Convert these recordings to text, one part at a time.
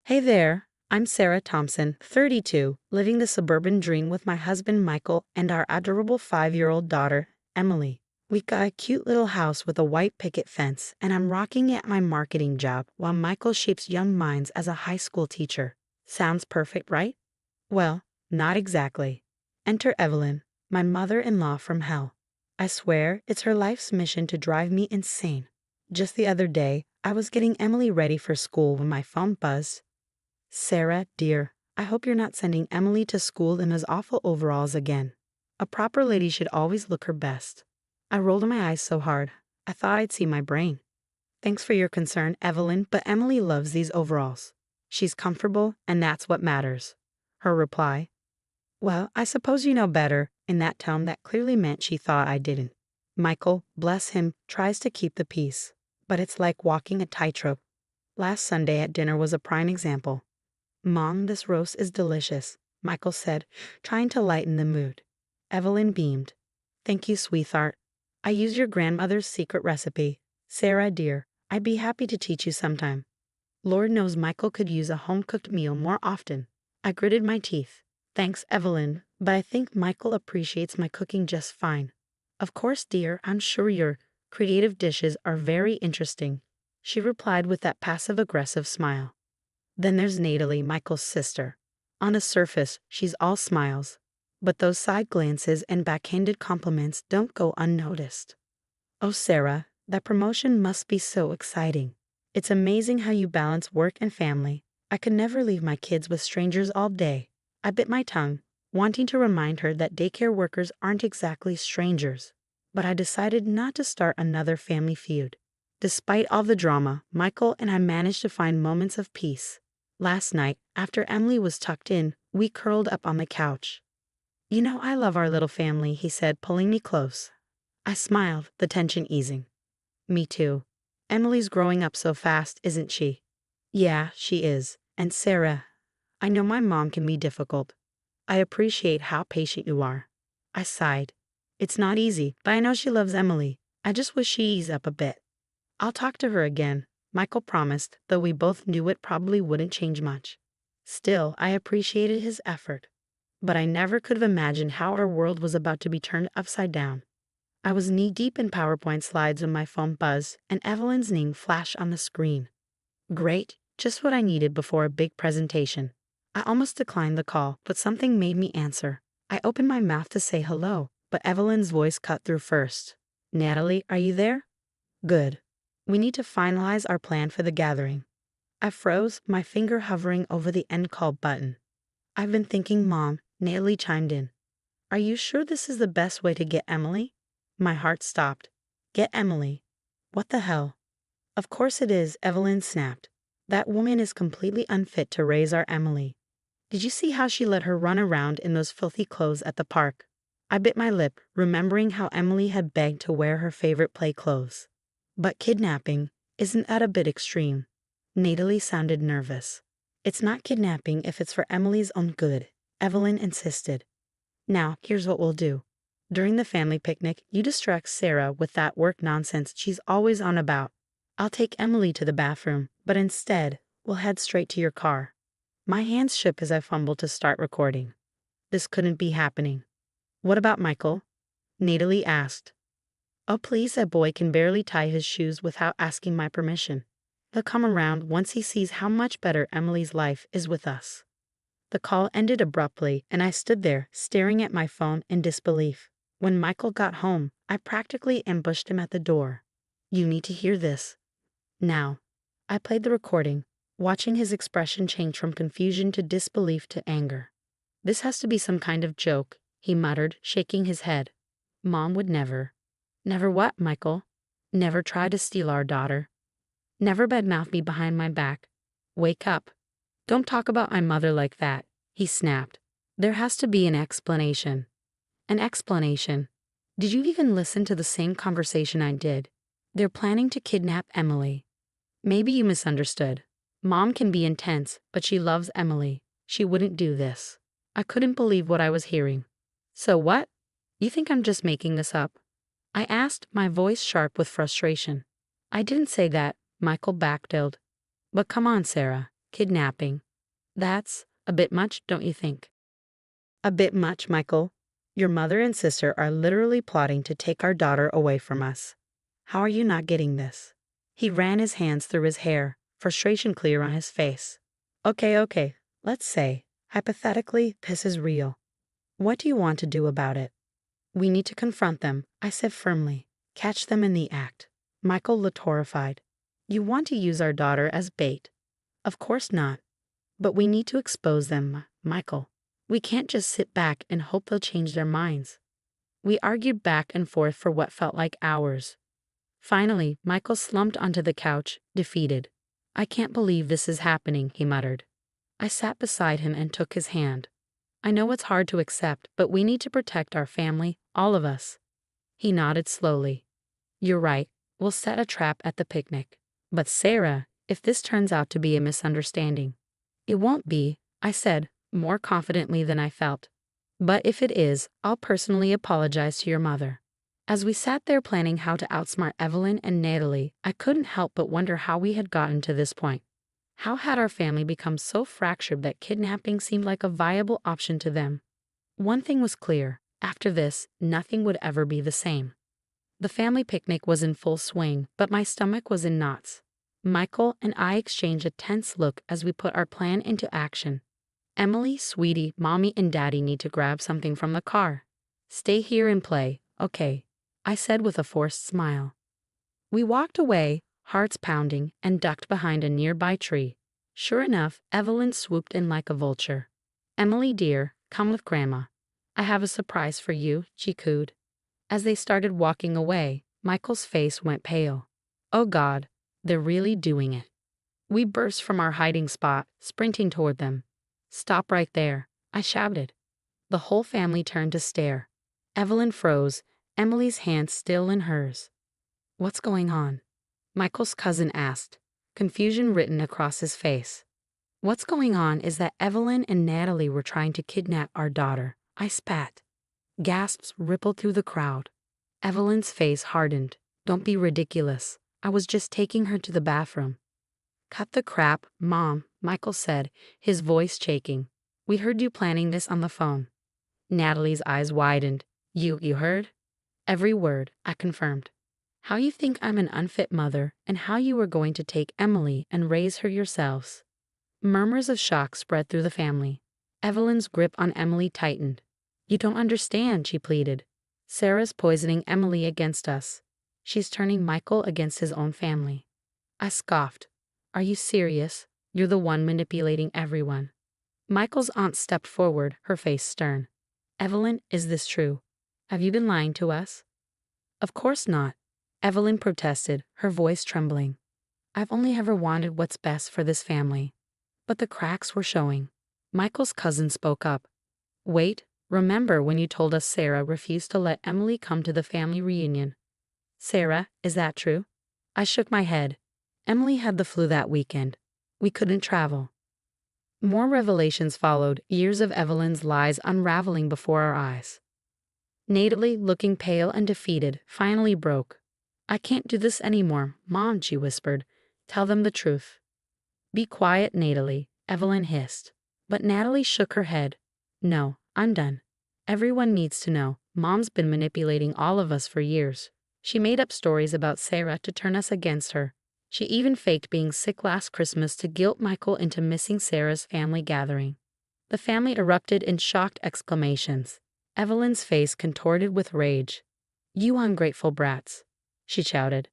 Hey there, I'm Sarah Thompson, 32, living the suburban dream with my husband Michael and our adorable 5-year-old daughter, Emily. We got a cute little house with a white picket fence, and I'm rocking at my marketing job while Michael shapes young minds as a high school teacher. Sounds perfect, right? Well, not exactly. Enter Evelyn, my mother-in-law from hell. I swear it's her life's mission to drive me insane. Just the other day, I was getting Emily ready for school when my phone buzzed. Sarah, dear, I hope you're not sending Emily to school in those awful overalls again. A proper lady should always look her best. I rolled my eyes so hard, I thought I'd see my brain. Thanks for your concern, Evelyn, but Emily loves these overalls. She's comfortable, and that's what matters. Her reply. Well, I suppose you know better, in that tone that clearly meant she thought I didn't. Michael, bless him, tries to keep the peace, but it's like walking a tightrope. Last Sunday at dinner was a prime example. Mom, this roast is delicious, Michael said, trying to lighten the mood. Evelyn beamed. Thank you, sweetheart. I use your grandmother's secret recipe. Sarah, dear, I'd be happy to teach you sometime. Lord knows Michael could use a home-cooked meal more often. I gritted my teeth. Thanks, Evelyn, but I think Michael appreciates my cooking just fine. Of course, dear, I'm sure your creative dishes are very interesting, she replied with that passive-aggressive smile. Then there's Natalie, Michael's sister. On the surface, she's all smiles. But those side glances and backhanded compliments don't go unnoticed. Oh, Sarah, that promotion must be so exciting. It's amazing how you balance work and family. I could never leave my kids with strangers all day. I bit my tongue, wanting to remind her that daycare workers aren't exactly strangers. But I decided not to start another family feud. Despite all the drama, Michael and I managed to find moments of peace. Last night, after Emily was tucked in, we curled up on the couch. You know, I love our little family, he said, pulling me close. I smiled, the tension easing. Me too. Emily's growing up so fast, isn't she? Yeah, she is. And Sarah, I know my mom can be difficult. I appreciate how patient you are. I sighed. It's not easy, but I know she loves Emily. I just wish she eased up a bit. I'll talk to her again, Michael promised, though we both knew it probably wouldn't change much. Still, I appreciated his effort. But I never could have imagined how our world was about to be turned upside down. I was knee-deep in PowerPoint slides when my phone buzzed, and Evelyn's name flashed on the screen. Great, just what I needed before a big presentation. I almost declined the call, but something made me answer. I opened my mouth to say hello, but Evelyn's voice cut through first. Natalie, are you there? Good. We need to finalize our plan for the gathering. I froze, my finger hovering over the end call button. I've been thinking, Mom, Natalie chimed in. Are you sure this is the best way to get Emily? My heart stopped. Get Emily? What the hell? Of course it is, Evelyn snapped. That woman is completely unfit to raise our Emily. Did you see how she let her run around in those filthy clothes at the park? I bit my lip, remembering how Emily had begged to wear her favorite play clothes. But kidnapping, isn't that a bit extreme? Natalie sounded nervous. It's not kidnapping if it's for Emily's own good, Evelyn insisted. Now, here's what we'll do. During the family picnic, you distract Sarah with that work nonsense she's always on about. I'll take Emily to the bathroom, but instead, we'll head straight to your car. My hands shook as I fumbled to start recording. This couldn't be happening. What about Michael? Natalie asked. Oh, please, that boy can barely tie his shoes without asking my permission. He'll come around once he sees how much better Emily's life is with us. The call ended abruptly, and I stood there, staring at my phone in disbelief. When Michael got home, I practically ambushed him at the door. You need to hear this. Now. I played the recording, watching his expression change from confusion to disbelief to anger. This has to be some kind of joke, he muttered, shaking his head. Mom would never. Never what, Michael? Never try to steal our daughter. Never badmouth me behind my back. Wake up. Don't talk about my mother like that, he snapped. There has to be an explanation. An explanation. Did you even listen to the same conversation I did? They're planning to kidnap Emily. Maybe you misunderstood. Mom can be intense, but she loves Emily. She wouldn't do this. I couldn't believe what I was hearing. So what? You think I'm just making this up? I asked, my voice sharp with frustration. I didn't say that, Michael backpedaled. But come on, Sarah. Kidnapping. That's a bit much, don't you think? A bit much, Michael. Your mother and sister are literally plotting to take our daughter away from us. How are you not getting this? He ran his hands through his hair, frustration clear on his face. Okay, let's say, hypothetically, this is real. What do you want to do about it? We need to confront them, I said firmly. Catch them in the act. Michael looked horrified. You want to use our daughter as bait? Of course not. But we need to expose them, Michael. We can't just sit back and hope they'll change their minds. We argued back and forth for what felt like hours. Finally, Michael slumped onto the couch, defeated. I can't believe this is happening, he muttered. I sat beside him and took his hand. I know it's hard to accept, but we need to protect our family, all of us. He nodded slowly. You're right, we'll set a trap at the picnic. But Sarah, if this turns out to be a misunderstanding. It won't be, I said, more confidently than I felt. But if it is, I'll personally apologize to your mother. As we sat there planning how to outsmart Evelyn and Natalie, I couldn't help but wonder how we had gotten to this point. How had our family become so fractured that kidnapping seemed like a viable option to them? One thing was clear, after this, nothing would ever be the same. The family picnic was in full swing, but my stomach was in knots. Michael and I exchanged a tense look as we put our plan into action. Emily, sweetie, mommy and daddy need to grab something from the car. Stay here and play, okay, I said with a forced smile. We walked away, hearts pounding, and ducked behind a nearby tree. Sure enough, Evelyn swooped in like a vulture. Emily dear, come with Grandma. I have a surprise for you, she cooed. As they started walking away, Michael's face went pale. Oh God, they're really doing it. We burst from our hiding spot, sprinting toward them. Stop right there, I shouted. The whole family turned to stare. Evelyn froze, Emily's hand still in hers. What's going on? Michael's cousin asked, confusion written across his face. What's going on is that Evelyn and Natalie were trying to kidnap our daughter, I spat. Gasps rippled through the crowd. Evelyn's face hardened. Don't be ridiculous. I was just taking her to the bathroom. Cut the crap, Mom, Michael said, his voice shaking. We heard you planning this on the phone. Natalie's eyes widened. You heard? Every word, I confirmed. How you think I'm an unfit mother and how you were going to take Emily and raise her yourselves. Murmurs of shock spread through the family. Evelyn's grip on Emily tightened. You don't understand, she pleaded. Sarah's poisoning Emily against us. She's turning Michael against his own family. I scoffed. Are you serious? You're the one manipulating everyone. Michael's aunt stepped forward, her face stern. Evelyn, is this true? Have you been lying to us? Of course not. Evelyn protested, her voice trembling. I've only ever wanted what's best for this family. But the cracks were showing. Michael's cousin spoke up. Wait, remember when you told us Sarah refused to let Emily come to the family reunion? Sarah, is that true? I shook my head. Emily had the flu that weekend. We couldn't travel. More revelations followed, years of Evelyn's lies unraveling before our eyes. Natalie, looking pale and defeated, finally broke. I can't do this anymore, Mom, she whispered. Tell them the truth. Be quiet, Natalie, Evelyn hissed. But Natalie shook her head. No, I'm done. Everyone needs to know. Mom's been manipulating all of us for years. She made up stories about Sarah to turn us against her. She even faked being sick last Christmas to guilt Michael into missing Sarah's family gathering. The family erupted in shocked exclamations. Evelyn's face contorted with rage. You ungrateful brats, she shouted.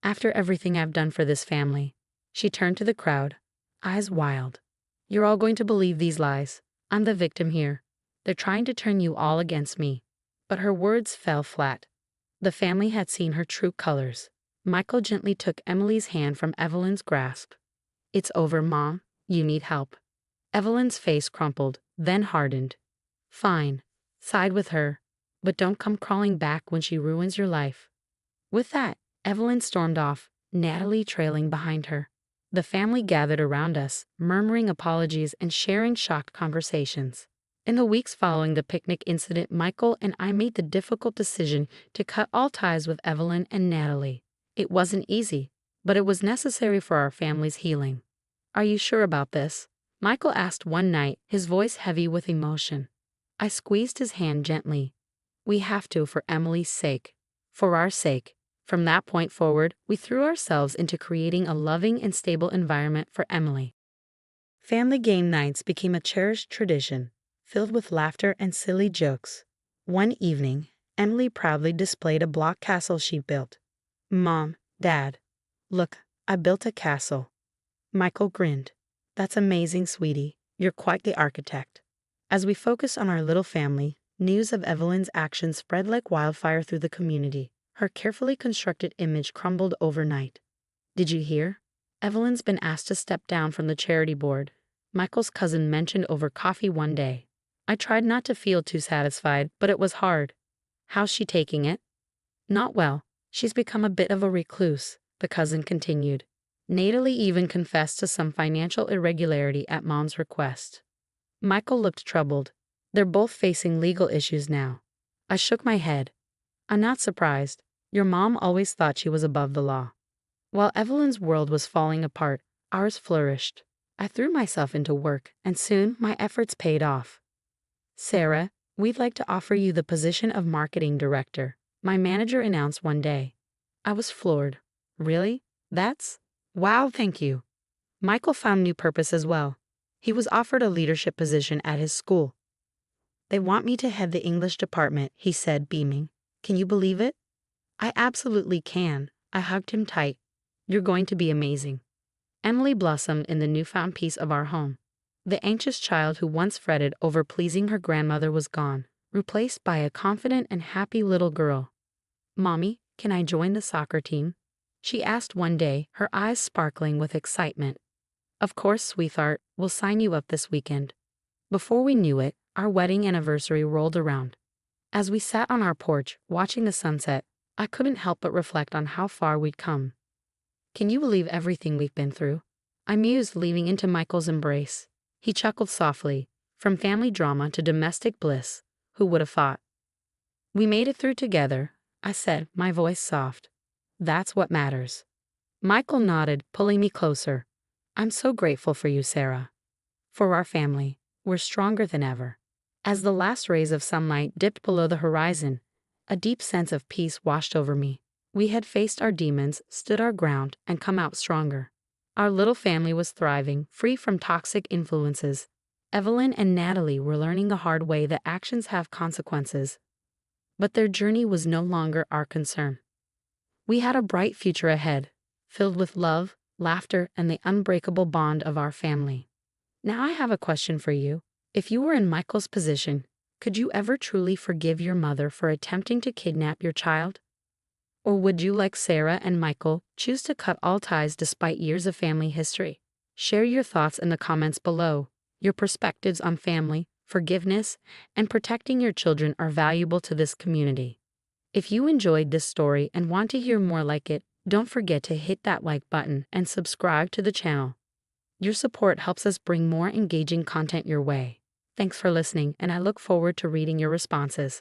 After everything I've done for this family. She turned to the crowd, eyes wild. You're all going to believe these lies. I'm the victim here. They're trying to turn you all against me. But her words fell flat. The family had seen her true colors. Michael gently took Emily's hand from Evelyn's grasp. It's over, Mom. You need help. Evelyn's face crumpled, then hardened. Fine. Side with her. But don't come crawling back when she ruins your life. With that, Evelyn stormed off, Natalie trailing behind her. The family gathered around us, murmuring apologies and sharing shocked conversations. In the weeks following the picnic incident, Michael and I made the difficult decision to cut all ties with Evelyn and Natalie. It wasn't easy, but it was necessary for our family's healing. Are you sure about this? Michael asked one night, his voice heavy with emotion. I squeezed his hand gently. We have to for Emily's sake. For our sake. From that point forward, we threw ourselves into creating a loving and stable environment for Emily. Family game nights became a cherished tradition, filled with laughter and silly jokes. One evening, Emily proudly displayed a block castle she built. Mom, Dad, look, I built a castle. Michael grinned. That's amazing, sweetie. You're quite the architect. As we focused on our little family, news of Evelyn's actions spread like wildfire through the community. Her carefully constructed image crumbled overnight. Did you hear? Evelyn's been asked to step down from the charity board, Michael's cousin mentioned over coffee one day. I tried not to feel too satisfied, but it was hard. How's she taking it? Not well. She's become a bit of a recluse, the cousin continued. Natalie even confessed to some financial irregularity at Mom's request. Michael looked troubled. They're both facing legal issues now. I shook my head. I'm not surprised. Your mom always thought she was above the law. While Evelyn's world was falling apart, ours flourished. I threw myself into work, and soon my efforts paid off. Sarah, we'd like to offer you the position of marketing director, my manager announced one day. I was floored. Really? Wow, thank you. Michael found new purpose as well. He was offered a leadership position at his school. They want me to head the English department, he said, beaming. Can you believe it? I absolutely can. I hugged him tight. You're going to be amazing. Emily blossomed in the newfound peace of our home. The anxious child who once fretted over pleasing her grandmother was gone, replaced by a confident and happy little girl. Mommy, can I join the soccer team? She asked one day, her eyes sparkling with excitement. Of course, sweetheart, we'll sign you up this weekend. Before we knew it, our wedding anniversary rolled around. As we sat on our porch, watching the sunset, I couldn't help but reflect on how far we'd come. Can you believe everything we've been through? I mused, leaning into Michael's embrace. He chuckled softly. From family drama to domestic bliss, who would have thought? We made it through together, I said, my voice soft. That's what matters. Michael nodded, pulling me closer. I'm so grateful for you, Sarah. For our family, we're stronger than ever. As the last rays of sunlight dipped below the horizon, a deep sense of peace washed over me. We had faced our demons, stood our ground, and come out stronger. Our little family was thriving, free from toxic influences. Evelyn and Natalie were learning the hard way that actions have consequences. But their journey was no longer our concern. We had a bright future ahead, filled with love, laughter, and the unbreakable bond of our family. Now I have a question for you. If you were in Michael's position, could you ever truly forgive your mother for attempting to kidnap your child? Or would you, like Sarah and Michael, choose to cut all ties despite years of family history? Share your thoughts in the comments below. Your perspectives on family, forgiveness, and protecting your children are valuable to this community. If you enjoyed this story and want to hear more like it, don't forget to hit that like button and subscribe to the channel. Your support helps us bring more engaging content your way. Thanks for listening, and I look forward to reading your responses.